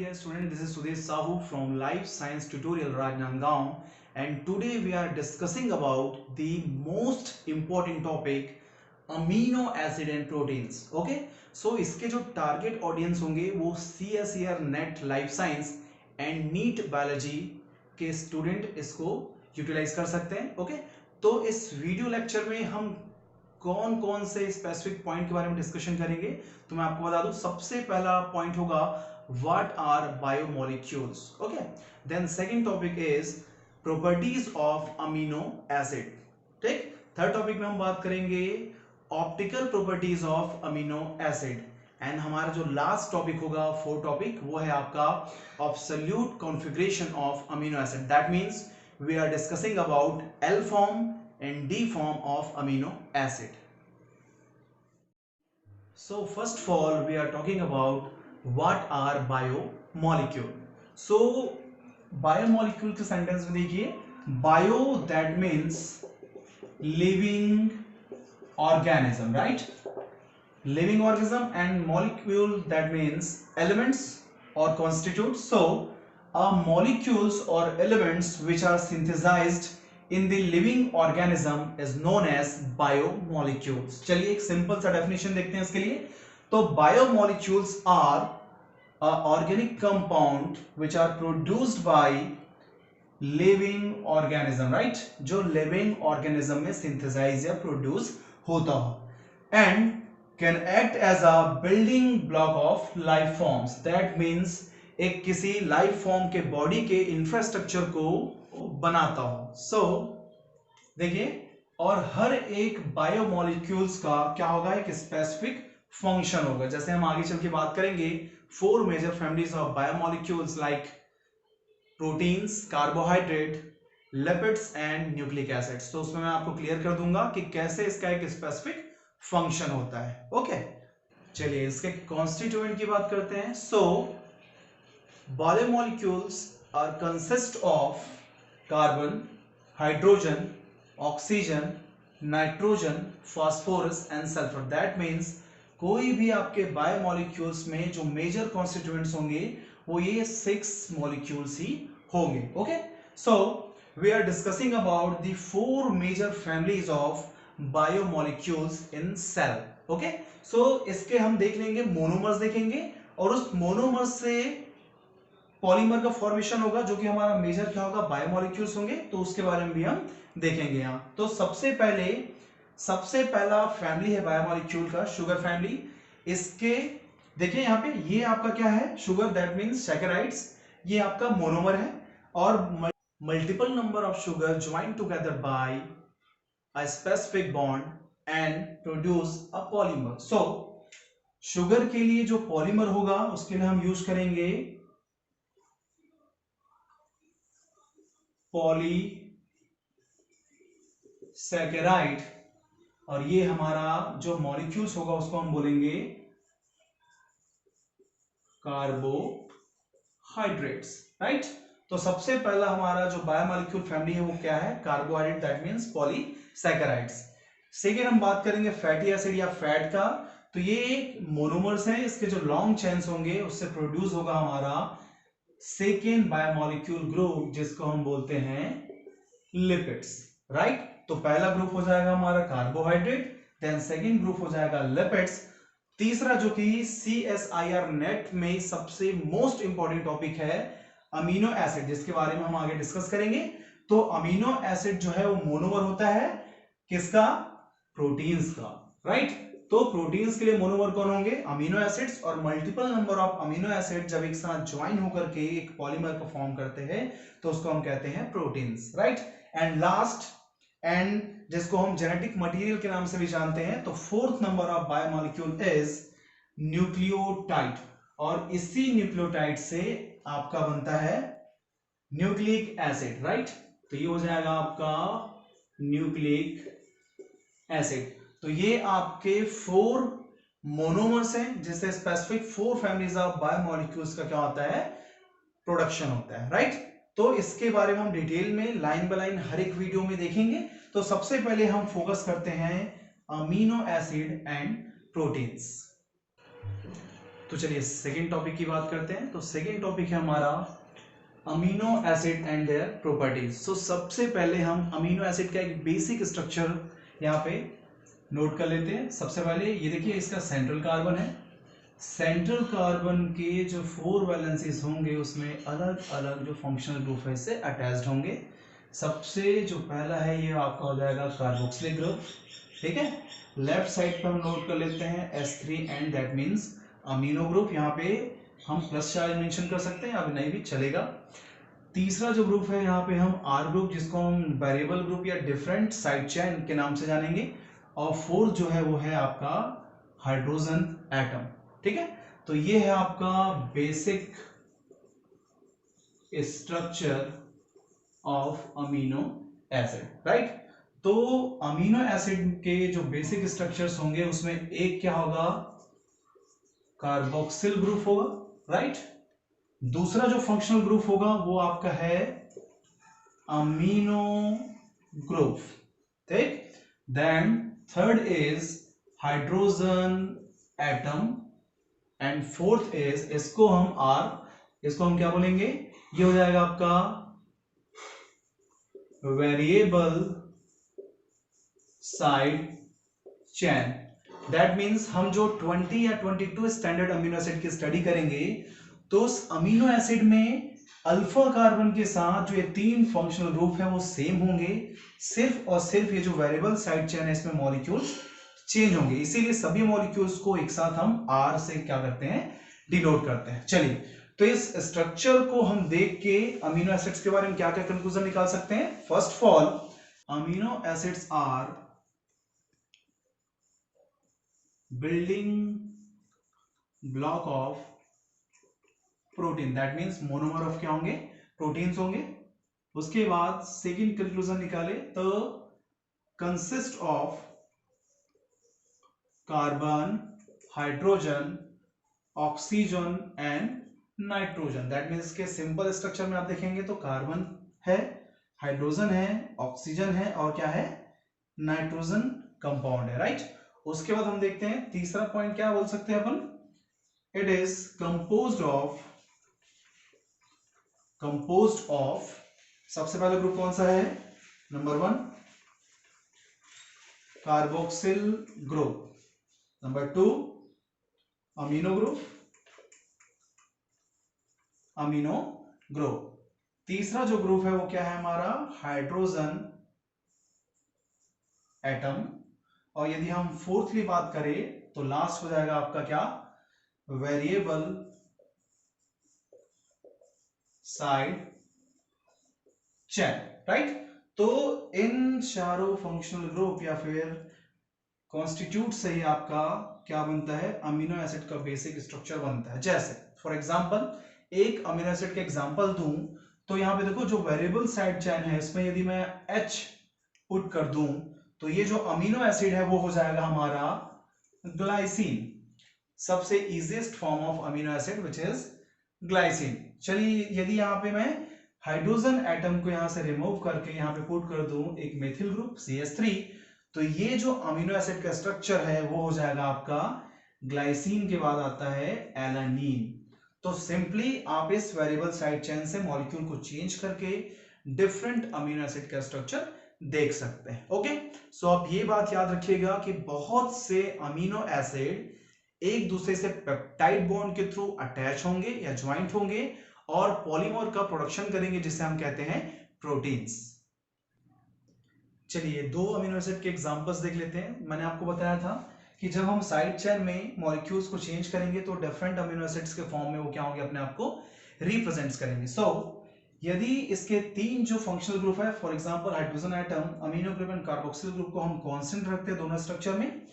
dear student, this is Sudesh Sahu from Life Science Tutorial Rajnandgaon, and today we are discussing about the most important topic amino acid and proteins. Okay, so इसके जो target audience होंगे वो CSER NET Life Science and NEET Biology के student इसको utilize कर सकते हैं. Okay, तो इस वीडियो लेक्चर में हम कौन कौन से स्पेसिफिक पॉइंट के बारे में डिस्कशन करेंगे. तो मैं आपको बता दूं, सबसे पहला पॉइंट होगा what are biomolecules. Okay, then second topic is properties of amino acid. ठीक, थर्ड टॉपिक में हम बात करेंगे optical properties of amino acid. And हमारा जो लास्ट टॉपिक होगा, फोर्थ टॉपिक, वो है आपका absolute configuration of amino acid. That means we are discussing about L form and D form of amino acid. So first of all we are talking about what are biomolecule. So biomolecule के sentence में देखिए, bio that means living organism, right? Living organism, and molecule that means elements or constituents. So molecules or elements which are synthesized in the living organism is known as biomolecules. चलिए एक simple सा definition देखते हैं इसके लिए. तो biomolecules are organic compound which are produced by living organism, right? जो living organism में synthesize या produce होता हो, and can act as a building block of life forms. That means एक किसी life form के body के infrastructure को बनाता हो. सो देखिए, और हर एक बायोमोलिक्यूल्स का क्या होगा, एक स्पेसिफिक फंक्शन होगा. जैसे हम आगे चल के बात करेंगे, four major families of biomolecules like proteins, carbohydrate, lipids and nucleic acids. तो उसमें मैं आपको क्लियर कर दूंगा कि कैसे इसका एक स्पेसिफिक फंक्शन होता है. ओके, चलिए इसके कॉन्स्टिट्यूएंट की बात करते हैं. So biomolecules are consist of carbon, hydrogen, oxygen, nitrogen, phosphorus and sulphur. That means कोई भी आपके बायोमोलिक्यूल्स में जो मेजर कॉन्स्टिट्यूएंट्स होंगे वो ये 6 मॉलिक्यूल्स ही होंगे. Okay, so we are discussing about the 4 major families of biomolecules in cell. Okay, so इसके हम देख लेंगे, मोनोमर्स देखेंगे, और उस मोनोमर्स से पॉलीमर का फॉर्मेशन होगा, जो कि हमारा मेजर क्या होगा, बायोमोलिक्यूल्स होंगे. तो उसके बारे में भी हम देखेंगे यहां. तो सबसे पहला फैमिली है बायोमोलिक्यूल का, शुगर फैमिली. इसके देखिए यहां पे, ये आपका क्या है, शुगर, दैट मींस सैकराइड्स. ये आपका मोनोमर है, और multiple number of sugar join together by a specific bond and produce a polymer. So sugar के लिए जो पॉलीमर होगा उसके लिए हम यूज करेंगे पॉलीसैकेराइड, और ये हमारा जो मॉलिक्यूल्स होगा उसको हम बोलेंगे कार्बोहाइड्रेट्स, राइट? तो सबसे पहला हमारा जो बायोमोलिक्यूल फैमिली है वो क्या है, carbohydrate, that means polysaccharides. Second हम बात करेंगे फैटी एसिड या फैट का. तो ये मोनोमर्स हैं, इसके जो लॉन्ग चेन्स होंगे उससे प्रोड्यूस होगा हमारा सेकेंड बायोमोलिक्यूल ग्रुप, जिसको हम बोलते हैं लिपिड्स, राइट? तो पहला ग्रुप हो जाएगा हमारा कार्बोहाइड्रेट, देन सेकेंड ग्रुप हो जाएगा लिपिड्स. तीसरा जो कि CSIR नेट में सबसे मोस्ट इंपॉर्टेंट टॉपिक है, अमीनो एसिड, जिसके बारे में हम आगे डिस्कस करेंगे. तो अमीनो एसिड जो है वो मोनोमर होता है किसका, प्रोटीन्स का, राइट? तो प्रोटीन्स के लिए मोनोमर कौन होंगे, अमीनो एसिड्स. और multiple number of amino acid जब एक साथ ज्वाइन होकर के एक पॉलीमर को फॉर्म करते हैं तो उसको हम कहते हैं proteins, right? And last, and जिसको हम जेनेटिक मटेरियल के नाम से भी जानते हैं, तो fourth number of biomolecule is nucleotide. और इसी न्यूक्लियोटाइड से आपका बनता है न्यूक्लिक एसिड, राइट? तो ये हो जाएगा आपका न्यूक्लिक एसिड. तो ये आपके 4 मोनोमर्स हैं, जिससे स्पेसिफिक 4 फैमिलीज ऑफ बायोमोलिक्यूल्स का क्या होता है, प्रोडक्शन होता है, राइट? तो इसके बारे में हम डिटेल में लाइन बाय लाइन हर एक वीडियो में देखेंगे. तो सबसे पहले हम फोकस करते हैं अमीनो एसिड एंड प्रोटीन्स. तो चलिए सेकेंड टॉपिक की बात करते हैं। तो सेकेंड टॉपिक है हमारा amino acid and their properties. So सबसे पहले हम अमीनो एसिड का एक बेसिक स्ट्रक्चर यहाँ पे नोट कर लेते हैं। सबसे पहले ये देखिए, इसका सेंट्रल कार्बन है। सेंट्रल कार्बन के जो 4 वैलेंसीज होंगे उसमें अलग अलग जो फंक्शनल ग्रुप है इससे अटैच्ड होंगे। सबसे जो पहला है ये आपका हो जाएगा कार्बोक्सिलिक ग्रुप, ठीक है। लेफ्ट साइड पर हम नोट कर लेते हैं S3 and that means amino group. यहाँ पे हम प्लस चार्ज मेंशन कर सकते हैं, अब नहीं भी चलेगा। तीसरा जो ग्रुप है यहाँ पे हम R ग्रुप, जिसको हम वेरिएबल ग्रुप या डिफरेंट साइड चेन के नाम से जानेंगे। और फोर्थ जो है वो है आपका हाइड्रोजन एटम, ठीक है। तो ये है आपका basic structure of amino acid, right. तो अमीनो एसिड के जो बेसिक स्ट्रक्चर्स होंगे उसमें एक क्या होगा, कार्बोक्सिल ग्रुप होगा, राइट। दूसरा जो फंक्शनल ग्रुप होगा वो आपका है अमीनो ग्रुप, ठीक। Then third is hydrogen atom and fourth is, इसको हम क्या बोलेंगे, ये हो जाएगा आपका variable side chain. That means हम जो 20 या 22 स्टैंडर्ड अमीनो एसिड की स्टडी करेंगे तो उस अमीनो एसिड में अल्फा कार्बन के साथ जो ये 3 फंक्शनल ग्रुप है वो सेम होंगे, सिर्फ और सिर्फ ये जो वेरिएबल साइड चेन है इसमें मॉलिक्यूल्स चेंज होंगे। इसीलिए सभी मॉलिक्यूल्स को एक साथ हम R से क्या करते हैं, डिनोट करते हैं। चलिए, तो इस स्ट्रक्चर को हम देख के अमीनो एसिड्स के बारे में क्या क्या कंक्लूजन निकाल सकते हैं। First of all, amino acids are building block of protein. That means monomer of क्या होंगे, प्रोटीन्स होंगे। उसके बाद सेकेंड कंक्लूजन निकाले तो consist of carbon, hydrogen, oxygen and nitrogen. That means के सिंपल स्ट्रक्चर में आप देखेंगे तो कार्बन है, हाइड्रोजन है, ऑक्सीजन है और क्या है, नाइट्रोजन कंपाउंड है, राइट। उसके बाद हम देखते हैं तीसरा पॉइंट क्या बोल सकते हैं अपन, इट इज कंपोज्ड ऑफ सबसे पहला ग्रुप कौन सा है, number 1 carboxyl group, number 2 amino group, तीसरा जो ग्रुप है वो क्या है हमारा, हाइड्रोजन एटम। और यदि हम फोर्थली बात करें तो लास्ट हो जाएगा आपका क्या, वेरिएबल साइड चेन, राइट। तो इन चारों फंक्शनल ग्रुप या फिर कॉन्स्टिट्यूट से ही आपका क्या बनता है, अमीनो एसिड का बेसिक स्ट्रक्चर बनता है। जैसे फॉर एग्जांपल एक अमीनो एसिड का एग्जांपल दूं तो यहां पे देखो जो वेरिएबल साइड चेन है इसमें यदि मैं H पुट कर दूं तो ये जो अमीनो एसिड है वो हो जाएगा हमारा ग्लाइसिन, सबसे easiest form of amino acid which is glycine. चलिए, यदि यहाँ पे मैं हाइड्रोजन एटम को यहां से रिमूव करके यहां पे पुट कर दूं एक मेथिल ग्रुप CH3, तो ये जो अमीनो एसिड का स्ट्रक्चर है वो हो जाएगा आपका, ग्लाइसिन के बाद आता है एलानीन। तो सिंपली आप इस वेरिएबल साइड चेन से मॉलिक्यूल को चेंज करके डिफरेंट अमीनो एसिड का स्ट्रक्चर देख सकते हैं। ओके, सो आप ये बात याद रखिएगा कि बहुत से अमीनो एसिड एक दूसरे से पेप्टाइड बॉन्ड के थ्रू अटैच होंगे या ज्वाइंट होंगे और पॉलीमर का प्रोडक्शन करेंगे जिसे हम कहते हैं प्रोटीन्स। चलिए, 2 अमीनो एसिड के एग्जांपल्स देख लेते हैं। मैंने आपको बताया था कि जब हम साइड चेन में मॉलिक्यूल्स को चेंज करेंगे तो डिफरेंट अमीनो एसिड्स के फॉर्म में वो क्या होंगे, अपने आप को रिप्रेजेंट करेंगे। सो यदि इसके 3 जो फंक्शनल ग्रुप है, for example hydrogen atom, amino group and carboxyl group को हम कांस्टेंट रखते हैं दोनों स्ट्रक्चर में,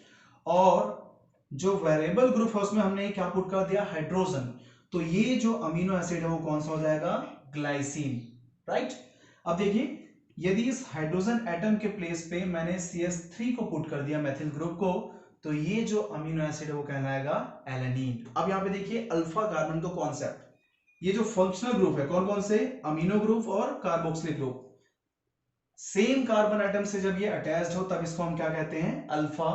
और जो वेरिएबल ग्रुप है उसमें हमने क्या पुट कर दिया, हाइड्रोजन, तो ये जो अमीनो एसिड है वो कौन सा हो जाएगा, ग्लाइसिन, राइट। अब देखिए, यदि इस हाइड्रोजन एटम के प्लेस पे मैंने CH3 को पुट कर दिया मेथिल ग्रुप को, तो ये जो अमीनो एसिड है वो कहलाएगा एलानीन। अब यहां पे देखिए अल्फा कार्बन का कॉन्सेप्ट, ये जो फंक्शनल ग्रुप है कौन कौन से, अमीनो ग्रुप और carboxylic group, same carbon atom से जब ये अटैच्ड हो तब इसको हम क्या कहते हैं, अल्फा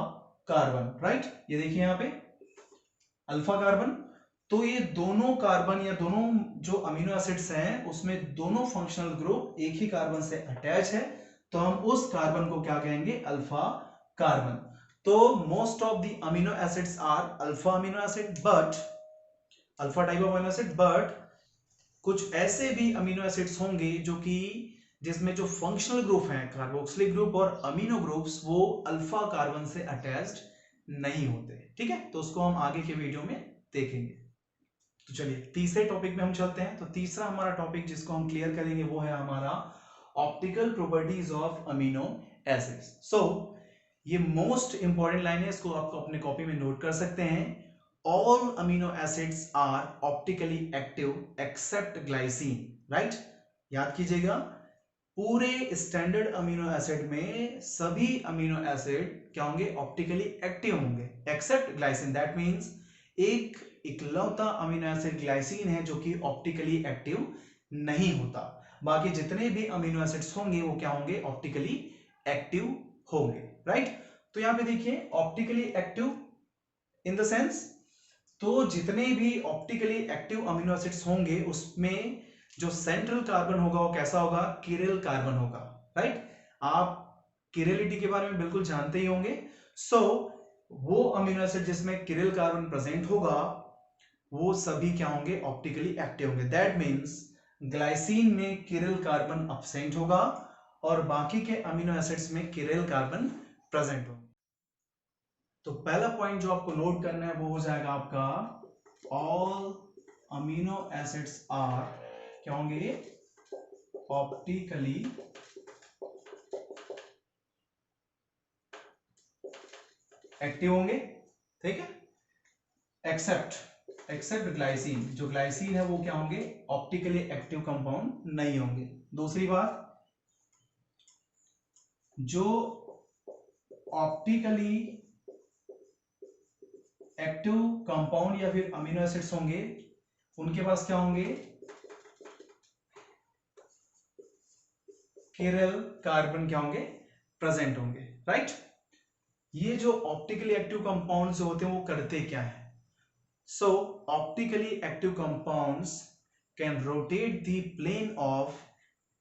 कार्बन, राइट। ये देखिए यहां पे अल्फा कार्बन। तो ये दोनों कार्बन या दोनों जो अमीनो एसिड्स हैं उसमें दोनों फंक्शनल ग्रुप एक ही कार्बन से अटैच है, तो हम उस कार्बन को क्या कहेंगे, अल्फा कार्बन। तो most of the amino acids are alpha amino acid, but alpha type of amino acid, but कुछ ऐसे भी अमीनो एसिड्स होंगे जो कि जिसमें जो फंक्शनल ग्रुप हैं कार्बोक्सिलिक ग्रुप और अमीनो ग्रुप्स वो अल्फा कार्बन से अटैच्ड नहीं होते। ठीक है, तो उसको हम आगे के वीडियो में देखेंगे। तो चलिए तीसरे टॉपिक में हम चलते हैं। तो तीसरा हमारा टॉपिक जिसको हम क्लियर करेंगे वो है हमारा optical properties of amino acids. So ये मोस्ट इंपॉर्टेंट लाइन है, इसको आपको अपने कॉपी में नोट कर सकते हैं। All amino acids are optically active except glycine, right, याद कीजिएगा। पूरे स्टैंडर्ड अमीनो एसिड में सभी अमीनो एसिड क्या होंगे, ऑप्टिकली एक्टिव होंगे एक्सेप्ट ग्लाइसिन। दैट मींस एक इकलौता अमीनो एसिड ग्लाइसिन है जो कि ऑप्टिकली एक्टिव नहीं होता। बाकी जितने भी अमीनो एसिड्स होंगे वो क्या होंगे, ऑप्टिकली एक्टिव होंगे, राइट। तो यहां पे देखिए optically active in the sense, तो जितने भी ऑप्टिकली एक्टिव अमीनो एसिड्स होंगे उसमें जो सेंट्रल कार्बन होगा वो कैसा होगा, किरल कार्बन होगा, राइट। आप किरलिटी के बारे में बिल्कुल जानते ही होंगे। सो वो अमीनो एसिड जिसमें किरल कार्बन प्रेजेंट होगा वो सभी क्या होंगे, ऑप्टिकली एक्टिव होंगे। दैट मींस ग्लाइसिन में किरल कार्बन अब्सेंट होगा और बाकी के अमीनो एसिड्स में किरल कार्बन प्रेजेंट होगा। तो पहला पॉइंट जो आपको नोट करना है वो हो जाएगा आपका, ऑल अमीनो एसिड्स आर क्या होंगे, ऑप्टिकली एक्टिव होंगे, ठीक है, एक्सेप्ट ग्लाइसिन, जो ग्लाइसिन है वो क्या होंगे, ऑप्टिकली एक्टिव कंपाउंड नहीं होंगे। दूसरी बात, जो ऑप्टिकली एक्टिव कंपाउंड या फिर अमीनो एसिड्स होंगे उनके पास क्या होंगे, किरल कार्बन क्या होंगे, प्रेजेंट होंगे, राइट। ये जो ऑप्टिकली एक्टिव कंपाउंड्स जो होते हैं वो करते क्या है, so optically active compounds can rotate the plane of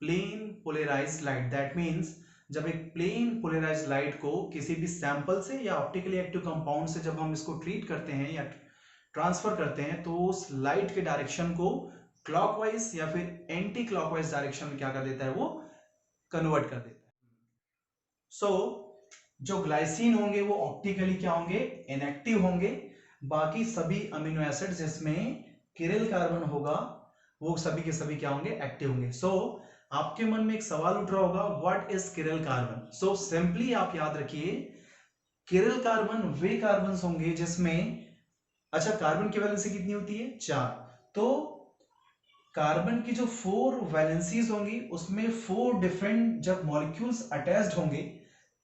plane polarised light. That means जब एक प्लेन पोलराइज्ड लाइट को किसी भी सैंपल से या ऑप्टिकली एक्टिव कंपाउंड से जब हम इसको ट्रीट करते हैं या ट्रांसफर करते हैं तो उस लाइट के डायरेक्शन को क्लॉकवाइज या फिर एंटी क्लॉकवाइज डायरेक्शन में क्या कर देता है, वो कन्वर्ट कर देता है। सो जो ग्लाइसिन होंगे वो ऑप्टिकली क्या होंगे, इनएक्टिव होंगे। बाकी सभी अमीनो एसिड जिसमें किरल कार्बन होगा वो सभी के सभी क्या होंगे, एक्टिव होंगे। सो आपके मन में एक सवाल उठ रहा होगा, what is किरल carbon. So simply आप याद रखिए, किरल कार्बन वे कार्बन होंगे जिसमें, अच्छा कार्बन की वैलेंसी कितनी होती है, 4। तो कार्बन की जो 4 वैलेंसीज होंगी उसमें 4 डिफरेंट जब मॉलिक्यूल्स अटैच्ड होंगे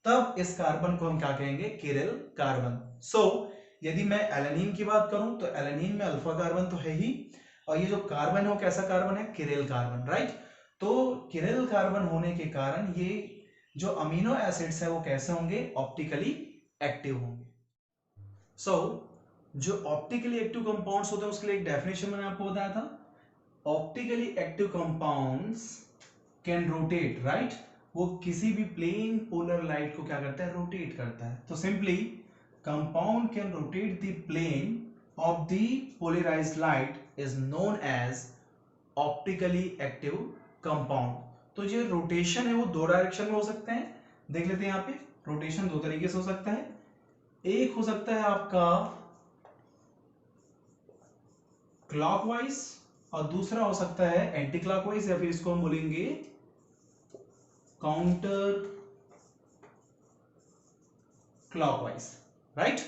तब इस कार्बन को हम क्या कहेंगे, किरल कार्बन। सो यदि मैं एलेनिन की बात करूं तो एलेनिन में अल्फा कार्बन तो है ही, और ये जो कार्बन है वो कैसा कार्बन है, किरल कार्बन, राइट। तो किरल कार्बन होने के कारण ये जो अमीनो एसिड्स है वो कैसे होंगे, ऑप्टिकली एक्टिव होंगे। सो जो ऑप्टिकली एक्टिव कंपाउंड्स होते हैं उसके लिए एक डेफिनेशन मैंने आपको बताया था, optically active compounds can rotate, right. वो किसी भी प्लेन पोलर लाइट को क्या करता है, रोटेट करता है। तो simply compound can rotate the plane of the polarised light is known as optically active compound. तो जो रोटेशन है वो 2 डायरेक्शन में हो सकते हैं, देख लेते हैं यहाँ पे। रोटेशन 2 तरीके से हो सकता है, एक हो सकता है आपका क्लॉकवाइज और दूसरा हो सकता है एंटी क्लॉकवाइज, या फिर इसको हम बोलेंगे काउंटर क्लॉकवाइज, राइट।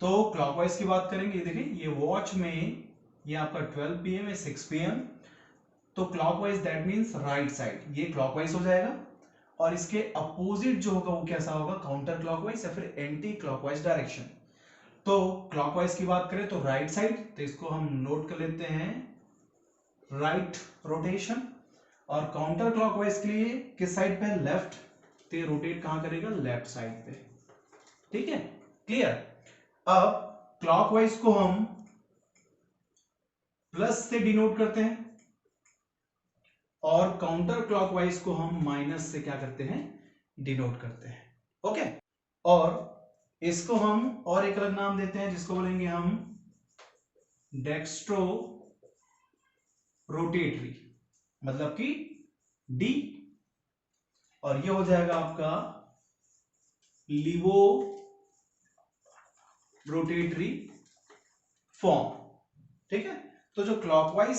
तो क्लॉकवाइज की बात करेंगे, देखिए ये वॉच में ये आपका 12 PM है 6 PM, तो clockwise that means right side, ये क्लॉकवाइज हो जाएगा। और इसके अपोजिट जो होगा वो कैसा होगा, काउंटर क्लॉकवाइज या फिर एंटी क्लॉकवाइज डायरेक्शन। तो क्लॉकवाइज की बात करें तो राइट साइड, तो इसको हम नोट कर लेते हैं राइट रोटेशन, और काउंटर क्लॉकवाइज के लिए किस साइड पे, लेफ्ट, तो ये रोटेट कहां करेगा, लेफ्ट साइड पे, ठीक है, क्लियर। अब क्लॉकवाइज को हम प्लस से डिनोट करते हैं और काउंटर क्लॉकवाइज को हम माइनस से क्या करते हैं, डिनोट करते हैं। ओके, और इसको हम और एक अलग नाम देते हैं जिसको बोलेंगे हम डेक्स्ट्रो रोटेटरी, मतलब कि डी, और ये हो जाएगा आपका लिवो रोटेटरी फॉर्म। ठीक है, तो जो क्लॉकवाइज,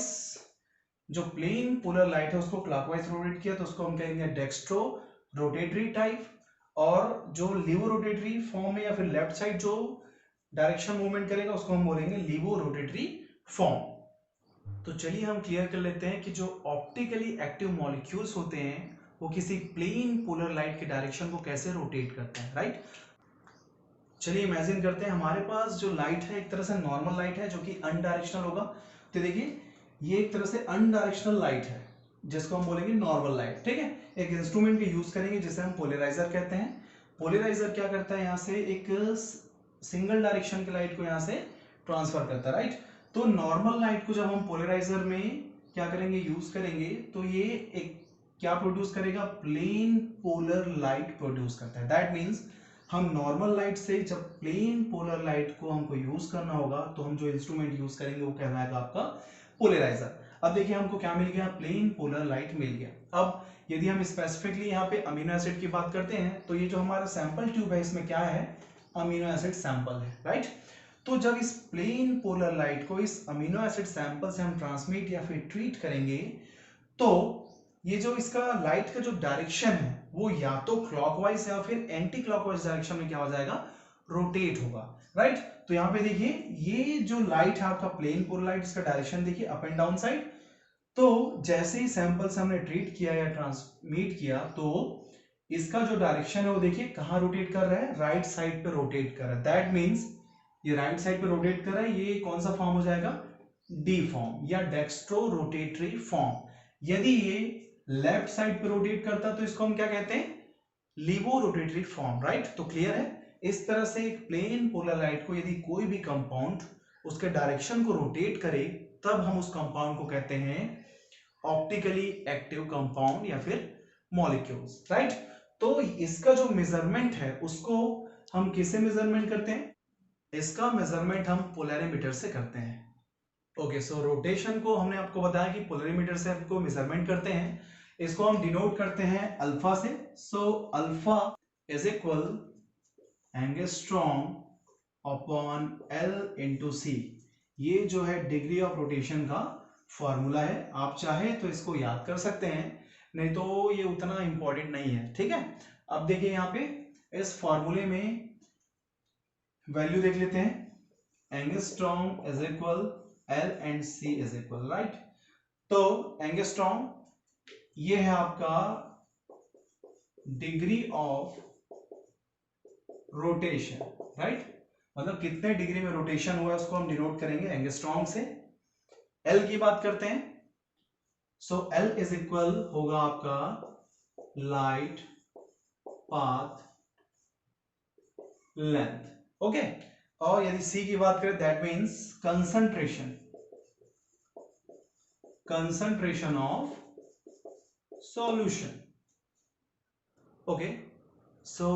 जो प्लेन पोलर लाइट है उसको क्लॉकवाइज रोटेट किया तो उसको हम कहेंगे डेक्स्ट्रो रोटेटरी टाइप, और जो लिवो रोटेटरी फॉर्म है या फिर लेफ्ट साइड जो डायरेक्शन मूवमेंट करेगा उसको हम बोलेंगे लिवो रोटेटरी फॉर्म। तो चलिए हम क्लियर कर लेते हैं कि जो ऑप्टिकली एक्टिव मॉलिक्यूल्स होते हैं वो किसी प्लेन पोलर लाइट के डायरेक्शन को कैसे रोटेट करते हैं, राइट। चलिए इमेजिन करते हैं हमारे पास जो लाइट है एक तरह से नॉर्मल लाइट है जो कि अनडायरेक्शनल होगा। तो देखिए ये एक तरह से अनडायरेक्शनल लाइट है जिसको हम बोलेंगे नॉर्मल लाइट। ठीक है, एक इंस्ट्रूमेंट का यूज करेंगे जिसे हम पोलराइजर कहते हैं। पोलराइजर क्या करता है, यहाँ से एक सिंगल डायरेक्शन की लाइट को यहाँ से ट्रांसफर करता है, राइट। तो नॉर्मल लाइट को जब हम पोलराइजर में क्या करेंगे, यूज करेंगे, तो ये एक क्या प्रोड्यूस करेगा, प्लेन पोलर लाइट प्रोड्यूस करता है। दैट मीन्स हम नॉर्मल लाइट से जब प्लेन पोलर लाइट को हमको यूज करना होगा तो हम जो इंस्ट्रूमेंट यूज करेंगे वो कहलाएगा आपका पोलराइजर। अब देखिए हमको क्या मिल गया, प्लेन पोलर लाइट मिल गया। अब यदि हम स्पेसिफिकली यहाँ पे अमीनो एसिड की बात करते हैं तो ये जो हमारा सैंपल ट्यूब है इसमें क्या है, अमीनो एसिड सैंपल है, राइट। तो जब इस प्लेन पोलर लाइट को इस अमीनो एसिड सैंपल से हम ट्रांसमिट या फिर ट्रीट करेंगे तो ये जो इसका लाइट का जो डायरेक्शन है वो या तो क्लॉकवाइज या फिर एंटी क्लॉकवाइज डायरेक्शन में क्या हो जाएगा, रोटेट होगा, राइट। तो यहाँ पे देखिए ये जो लाइट है आपका प्लेन पोलर लाइट, इसका डायरेक्शन देखिए अप एंड डाउन साइड। तो जैसे ही सैंपल से हमने ट्रीट किया या ट्रांसमिट किया तो इसका जो डायरेक्शन है वो देखिए कहाँ रोटेट कर रहा है, राइट साइड पे रोटेट कर रहा है। दैट मीन्स ये राइट साइड पे रोटेट कर रहा है, ये कौन सा फॉर्म हो जाएगा, डी फॉर्म या डेक्स्ट्रो रोटेटरी फॉर्म। यदि ये लेफ्ट साइड पे रोटेट करता तो इसको हम क्या कहते हैं, लिवो रोटेटरी फॉर्म, राइट। तो क्लियर है, इस तरह से एक प्लेन पोलर लाइट को यदि कोई भी कंपाउंड उसके डायरेक्शन को रोटेट करे तब हम उस कंपाउंड को कहते हैं ऑप्टिकली एक्टिव कंपाउंड या फिर मॉलिक्यूल्स, राइट। तो इसका जो मेजरमेंट है उसको हम किससे मेजरमेंट करते हैं, इसका मेजरमेंट हम पोलरिमीटर से करते हैं। ओके, सो रोटेशन को हमने आपको बताया कि पोलरिमीटर से आपको मेजरमेंट करते हैं, इसको हम डिनोट करते हैं अल्फा से। So alpha is equal angstrom upon L into C. ये जो है डिग्री ऑफ रोटेशन का फॉर्मूला है, आप चाहे तो इसको याद कर सकते हैं, नहीं तो ये उतना इंपॉर्टेंट नहीं है। ठीक है, अब देखिए यहाँ पे इस फॉर्मूले में वैल्यू देख लेते हैं, angstrom is equal L and C is equal, right. तो एंगस्ट्रॉम ये है आपका डिग्री ऑफ रोटेशन, राइट, मतलब कितने डिग्री में रोटेशन हुआ है उसको हम डिनोट करेंगे एंगस्ट्रॉम से। एल की बात करते हैं, सो एल इज इक्वल होगा आपका लाइट पाथ लेंथ, ओके। और यदि सी की बात करें that means concentration of solution, okay. So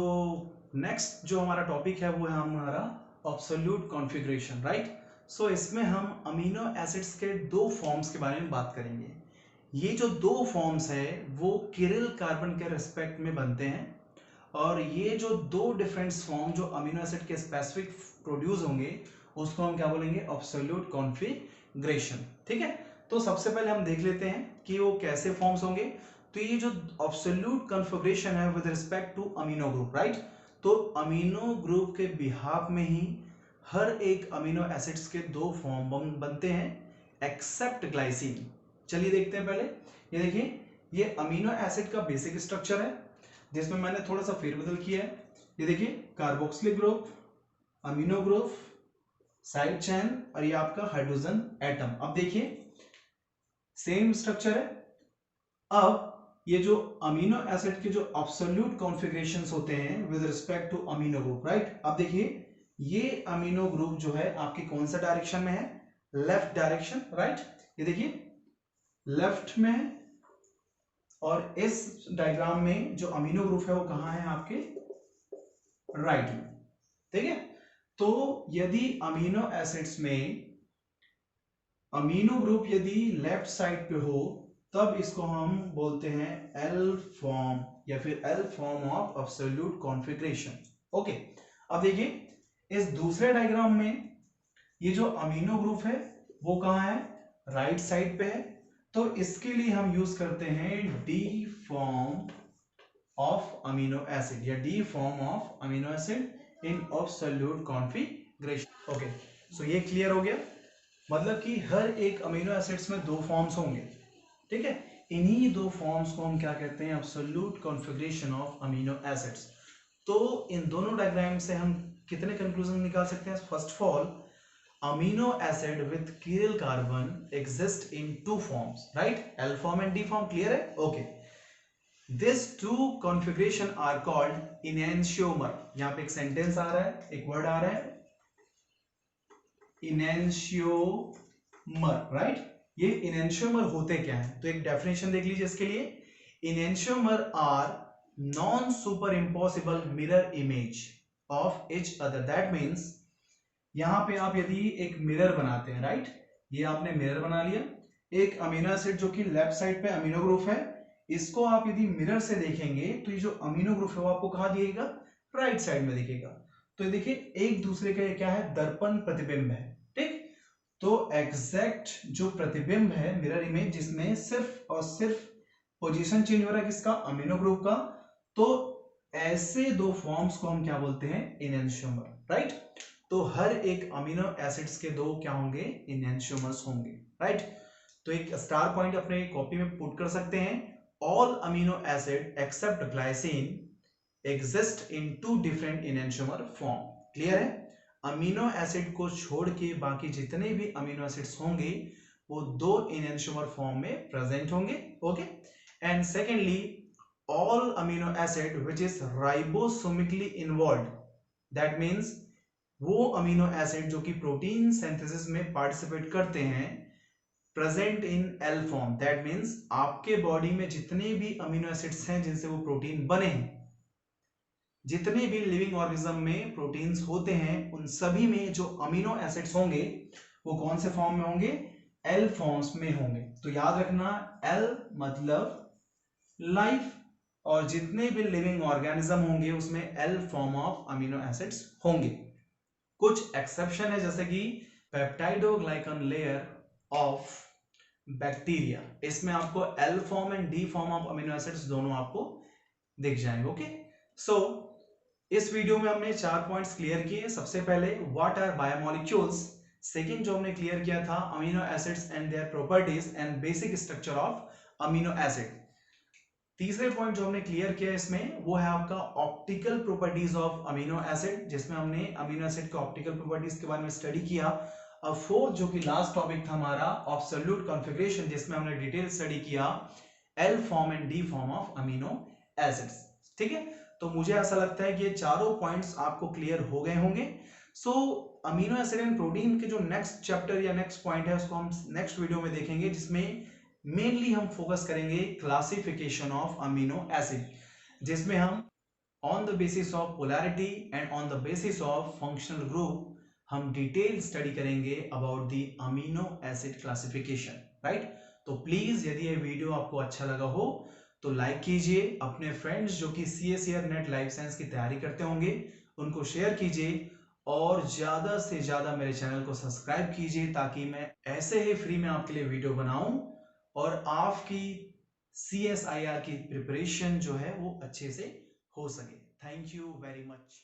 next जो हमारा टॉपिक है वो है हमारा एब्सोल्यूट कॉन्फ़िगरेशन, राइट। सो इसमें हम अमीनो एसिड्स के दो फॉर्म्स के बारे में बात करेंगे। ये जो दो फॉर्म्स है वो किरिल कार्बन के रिस्पेक्ट में बनते हैं, और ये जो दो डिफरेंट फॉर्म जो अमीनो एसिड के स्पेसिफिक प्रोड्यूस होंगे उसको हम क्या बोलेंगे, एब्सोल्यूट कॉन्फ़िगरेशन। ठीक है, तो सबसे पहले हम देख लेते हैं कि वो कैसे फॉर्म्स होंगे। तो ये जो एब्सोल्यूट कॉन्फ़िगरेशन है with respect to amino group, right. तो अमीनो ग्रुप के बिहाफ में ही हर एक अमीनो एसिड्स के दो फॉर्म बनते हैं एक्सेप्ट ग्लाइसिन। चलिए देखते हैं पहले, ये देखिए ये अमीनो एसिड का बेसिक स्ट्रक्चर है जिसमें मैंने थोड़ा सा फेरबदल किया है। ये देखिए carboxylic group, amino group, side chain, और ये आपका हाइड्रोजन एटम। अब देखिए सेम स्ट्रक्चर है। अब ये जो अमीनो एसिड के जो एब्सोल्यूट कॉन्फ़िगरेशंस होते हैं with respect to amino group, right. अब देखिए ये अमीनो ग्रुप जो है आपके कौन सा डायरेक्शन में है, लेफ्ट डायरेक्शन, राइट। ये देखिए लेफ्ट में, और इस डायग्राम में जो अमीनो ग्रुप है वो कहाँ है आपके राइट में, ठीक है। तो यदि अमीनो एसिड्स में अमीनो ग्रुप यदि लेफ्ट साइड पे हो तब इसको हम बोलते हैं एल फॉर्म या फिर L form of absolute configuration. Okay, अब देखिए इस दूसरे डायग्राम में ये जो अमीनो ग्रुप है वो कहाँ है, राइट साइड पे है। तो इसके लिए हम यूज करते हैं D form of amino acid या D form of amino acid in absolute configuration. Okay, so ये क्लियर हो गया। मतलब कि हर एक अमीनो एसिड्स में दो फॉर्म्स होंगे, ठीक है। इन्हीं दो फॉर्म्स को हम क्या कहते हैं, absolute configuration of amino acids. तो इन दोनों डायग्राम से हम कितने कंक्लूजन निकाल सकते हैं। First of all, amino acid with chiral carbon exist in two forms, right, L form and D form. Clear है? Okay, this two configuration are called enantiomer. यहां पे एक सेंटेंस आ रहा है, एक वर्ड आ रहा है इनैंशियोमर, राइट। ये इनैंशियोमर होते क्या है, तो एक डेफिनेशन देख लीजिए इसके लिए। Enantiomer are non superimposable mirror image of each other. That means यहां पे आप यदि एक मिरर बनाते हैं, राइट, ये आपने मिरर बना लिया, एक अमीनो एसिड जो कि लेफ्ट साइड पे अमीनो ग्रुप है, इसको आप यदि मिरर से देखेंगे तो ये जो अमीनो ग्रुप है वो आपको कहां दिखेगा, राइट साइड में दिखेगा। तो ये देखिए एक दूसरे का क्या है, दर्पण प्रतिबिंब है, ठीक। तो एग्जैक्ट जो प्रतिबिंब है मिरर इमेज, जिसमें सिर्फ और सिर्फ पोजीशन चेंज हो रहा है किसका, अमीनो ग्रुप का। तो ऐसे दो फॉर्म्स को हम क्या बोलते हैं, इनैंशियोमर, राइट। तो हर एक अमीनो एसिड्स के दो क्या होंगे, इनैंशियोमर्स होंगे, राइट। तो एक स्टार पॉइंट अपने कॉपी में पुट कर सकते हैं। All amino acid except glycine exist in two different enantiomer form. Clear है? अमीनो एसिड को छोड़ के बाकी जितने भी अमीनो एसिड्स होंगे वो दो इनैंशियोमर फॉर्म में प्रेजेंट होंगे। Okay, and secondly all amino acid which is ribosomically involve, that means वो अमीनो एसिड जो कि प्रोटीन सिंथेसिस में पार्टिसिपेट करते हैं, present in L form. That means आपके बॉडी में जितने भी अमीनो एसिड्स हैं जिनसे वो प्रोटीन बने हैं, जितने भी लिविंग ऑर्गेनिज्म में प्रोटीन्स होते हैं, उन सभी में जो अमीनो एसिड्स होंगे वो कौन से फॉर्म में होंगे, एल फॉर्म्स में होंगे। तो याद रखना, एल मतलब लाइफ, और जितने भी लिविंग ऑर्गेनिज्म होंगे उसमें L form of amino acids होंगे। कुछ एक्सेप्शन है जैसे कि पेप्टाइडोग्लाइकन लेयर ऑफ बैक्टीरिया, इसमें आपको L form and D form of amino acids दोनों आपको दिख जाएंगे। ओके, सो इस वीडियो में हमने 4 पॉइंट्स क्लियर किए। सबसे पहले व्हाट आर बायोमोलिक्यूल्स, सेकंड जो हमने क्लियर किया था amino acids and their properties and basic structure of amino acid. तीसरे पॉइंट जो हमने क्लियर किया इसमें वो है आपका optical properties of amino acid, जिसमें हमने अमीनो एसिड के ऑप्टिकल प्रॉपर्टीज के बारे में स्टडी किया। अब फोर्थ जो कि लास्ट टॉपिक था हमारा एब्सोल्यूट कॉन्फिगरेशन, जिसमें हमने डिटेल स्टडी किया L form and D form of amino acids. ठीक है, तो मुझे ऐसा लगता है कि ये चारों पॉइंट्स आपको क्लियर हो गए होंगे। सो अमीनो एसिड एंड प्रोटीन के जो नेक्स्ट चैप्टर या नेक्स्ट पॉइंट है उसको हम नेक्स्ट वीडियो में देखेंगे, जिसमें मेनली हम फोकस करेंगे क्लासिफिकेशन ऑफ अमीनो एसिड, जिसमें हम on the basis of polarity and on the basis of functional group हम डिटेल स्टडी करेंगे about the amino acid classification, right. तो प्लीज यदि ये वीडियो आपको अच्छा लगा हो तो लाइक कीजिए, अपने फ्रेंड्स जो कि CSIR नेट लाइफ साइंस की तैयारी करते होंगे उनको शेयर कीजिए, और ज्यादा से ज्यादा मेरे चैनल को सब्सक्राइब कीजिए ताकि मैं ऐसे ही फ्री में आपके लिए वीडियो बनाऊं और आपकी CSIR की प्रिपरेशन जो है वो अच्छे से हो सके। Thank you very much.